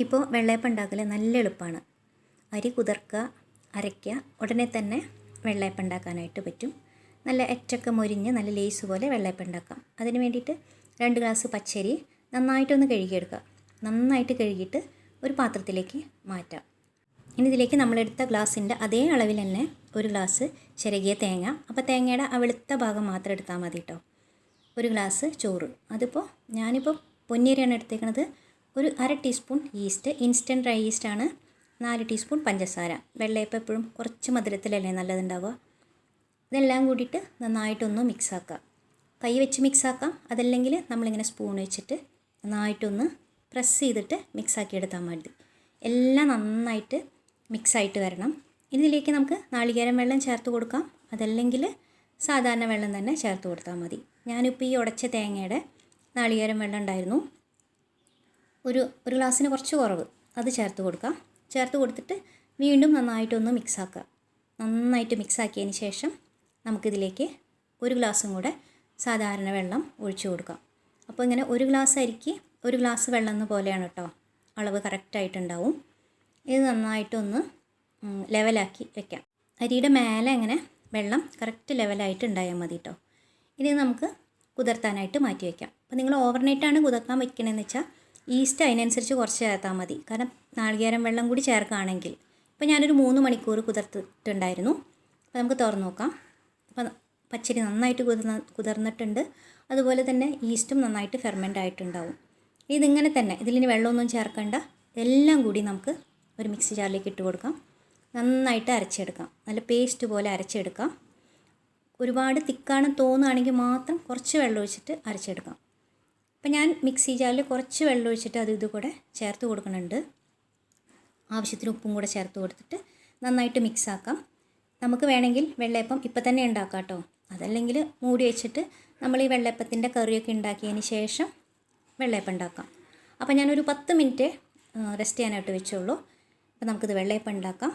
ഇപ്പോൾ വെള്ളയപ്പം ഉണ്ടാക്കൽ നല്ല എളുപ്പമാണ്. അരി കുതിർക്കുക, അരയ്ക്കുക, ഉടനെ തന്നെ വെള്ളയപ്പം ഉണ്ടാക്കാനായിട്ട് പറ്റും. നല്ല അറ്റൊക്കെ മൊരിഞ്ഞ് നല്ല ലേസ് പോലെ വെള്ളയപ്പം ഉണ്ടാക്കാം. അതിന് വേണ്ടിയിട്ട് 2 ഗ്ലാസ് പച്ചരി നന്നായിട്ടൊന്ന് കഴുകിയെടുക്കുക. നന്നായിട്ട് കഴുകിയിട്ട് ഒരു പാത്രത്തിലേക്ക് മാറ്റാം. ഇനി ഇതിലേക്ക് നമ്മളെടുത്ത ഗ്ലാസിൻ്റെ അതേ അളവിൽ തന്നെ 1 ഗ്ലാസ് ചിരകിയ തേങ്ങ. അപ്പോൾ തേങ്ങയുടെ ആ വെളുത്ത ഭാഗം മാത്രം എടുത്താൽ മതി കേട്ടോ. 1 ഗ്ലാസ് ചോറ്. ഞാനിപ്പോൾ പൊന്നിയരിയാണ് എടുത്തേക്കുന്നത്. ഒരു 1/2 ടീസ്പൂൺ ഈസ്റ്റ്, ഇൻസ്റ്റൻറ്റ് ഡ്രൈ ഈസ്റ്റാണ്. 4 ടീസ്പൂൺ പഞ്ചസാര. വെള്ളയപ്പം എപ്പോഴും കുറച്ച് മധുരത്തിലല്ലേ നല്ലതുണ്ടാവുക. ഇതെല്ലാം കൂടിയിട്ട് നന്നായിട്ടൊന്ന് മിക്സാക്കുക. കൈ വെച്ച് മിക്സാക്കാം, അതല്ലെങ്കിൽ നമ്മളിങ്ങനെ സ്പൂൺ വെച്ചിട്ട് നന്നായിട്ടൊന്ന് പ്രസ് ചെയ്തിട്ട് മിക്സാക്കി എടുത്താൽ മതി. എല്ലാം നന്നായിട്ട് മിക്സായിട്ട് വരണം. ഇതിലേക്ക് നമുക്ക് നാളികേരം വെള്ളം ചേർത്ത് കൊടുക്കാം, അതല്ലെങ്കിൽ സാധാരണ വെള്ളം തന്നെ ചേർത്ത് കൊടുത്താൽ മതി. ഞാനിപ്പോൾ ഈ ഉടച്ച തേങ്ങയുടെ നാളികേരം വെള്ളം ഉണ്ടായിരുന്നു, ഒരു ഗ്ലാസ്സിന് കുറച്ച് കുറവ്, അത് ചേർത്ത് കൊടുക്കാം. ചേർത്ത് കൊടുത്തിട്ട് വീണ്ടും നന്നായിട്ടൊന്ന് മിക്സാക്കുക. നന്നായിട്ട് മിക്സാക്കിയതിന് ശേഷം നമുക്കിതിലേക്ക് 1 ഗ്ലാസ്സും കൂടെ സാധാരണ വെള്ളം ഒഴിച്ചു കൊടുക്കാം. അപ്പോൾ ഇങ്ങനെ 1 ഗ്ലാസ് അരിക്ക് 1 ഗ്ലാസ് വെള്ളം എന്ന പോലെയാണ് കേട്ടോ, അളവ് കറക്റ്റായിട്ടുണ്ടാവും. ഇത് നന്നായിട്ടൊന്ന് ലെവലാക്കി വെക്കാം. അരിയുടെ മേലെ ഇങ്ങനെ വെള്ളം കറക്റ്റ് ലെവലായിട്ട് ഉണ്ടായാൽ മതി കേട്ടോ. ഇനി നമുക്ക് കുതിർത്താനായിട്ട് മാറ്റി വയ്ക്കാം. അപ്പോൾ നിങ്ങൾ ഓവർനൈറ്റാണ് കുതിർക്കാൻ വയ്ക്കണമെന്ന് വെച്ചാൽ ഈസ്റ്റ് അതിനനുസരിച്ച് കുറച്ച് ചേർത്താൽ മതി. കാരണം നാളികേരം വെള്ളം കൂടി ചേർക്കുകയാണെങ്കിൽ. ഇപ്പോൾ ഞാനൊരു 3 മണിക്കൂർ കുതിർത്തിട്ടുണ്ടായിരുന്നു. അപ്പോൾ നമുക്ക് തുറന്ന് നോക്കാം. അപ്പോൾ പച്ചരി നന്നായിട്ട് കുതിർന്നിട്ടുണ്ട്. അതുപോലെ തന്നെ ഈസ്റ്റും നന്നായിട്ട് ഫെർമെൻ്റ് ആയിട്ടുണ്ടാവും. ഇതിങ്ങനെ തന്നെ, ഇതിലിനി വെള്ളമൊന്നും ചേർക്കേണ്ട. എല്ലാം കൂടി നമുക്ക് ഒരു മിക്സി ജാറിലേക്ക് ഇട്ട് കൊടുക്കാം. നന്നായിട്ട് അരച്ചെടുക്കാം. നല്ല പേസ്റ്റ് പോലെ അരച്ചെടുക്കാം. ഒരുപാട് തിക്കാണ് തോന്നുകയാണെങ്കിൽ മാത്രം കുറച്ച് വെള്ളം ഒഴിച്ചിട്ട് അരച്ചെടുക്കാം. അപ്പോൾ ഞാൻ മിക്സി ജാറിൽ കുറച്ച് വെള്ളം ഒഴിച്ചിട്ട് ഇത് കൂടെ ചേർത്ത് കൊടുക്കുന്നുണ്ട്. ആവശ്യത്തിന് ഉപ്പും കൂടെ ചേർത്ത് കൊടുത്തിട്ട് നന്നായിട്ട് മിക്സാക്കാം. നമുക്ക് വേണമെങ്കിൽ വെള്ളയപ്പം ഇപ്പം തന്നെ ഉണ്ടാക്കാം കേട്ടോ. അതല്ലെങ്കിൽ മൂടി വെച്ചിട്ട് നമ്മൾ ഈ വെള്ളയപ്പത്തിൻ്റെ കറിയൊക്കെ ഉണ്ടാക്കിയതിന് ശേഷം വെള്ളയപ്പം ഉണ്ടാക്കാം. അപ്പോൾ ഞാനൊരു 10 മിനിറ്റ് റെസ്റ്റ് ചെയ്യാനായിട്ട് വെച്ചുള്ളൂ. അപ്പോൾ നമുക്കിത് വെള്ളയപ്പം ഉണ്ടാക്കാം.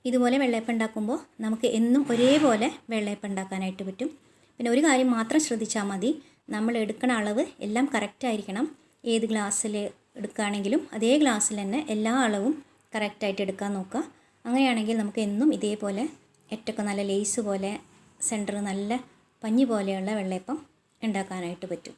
ഇതുപോലെ വെള്ളയപ്പം ഉണ്ടാക്കുമ്പോൾ നമുക്ക് എന്നും ഒരേപോലെ വെള്ളയപ്പം ഉണ്ടാക്കാനായിട്ട് പറ്റും. പിന്നെ ഒരു കാര്യം മാത്രം ശ്രദ്ധിച്ചാൽ മതി, നമ്മൾ എടുക്കുന്ന അളവ് എല്ലാം കറക്റ്റായിരിക്കണം. ഏത് ഗ്ലാസ്സിൽ എടുക്കുകയാണെങ്കിലും അതേ ഗ്ലാസ്സിൽ തന്നെ എല്ലാ അളവും കറക്റ്റായിട്ട് എടുക്കാൻ നോക്കുക. അങ്ങനെയാണെങ്കിൽ നമുക്ക് എന്നും ഇതേപോലെ ഏറ്റൊക്കെ നല്ല ലേസ് പോലെ സെൻറ്റർ നല്ല പഞ്ഞി പോലെയുള്ള വെള്ളയപ്പം ഉണ്ടാക്കാനായിട്ട് പറ്റും.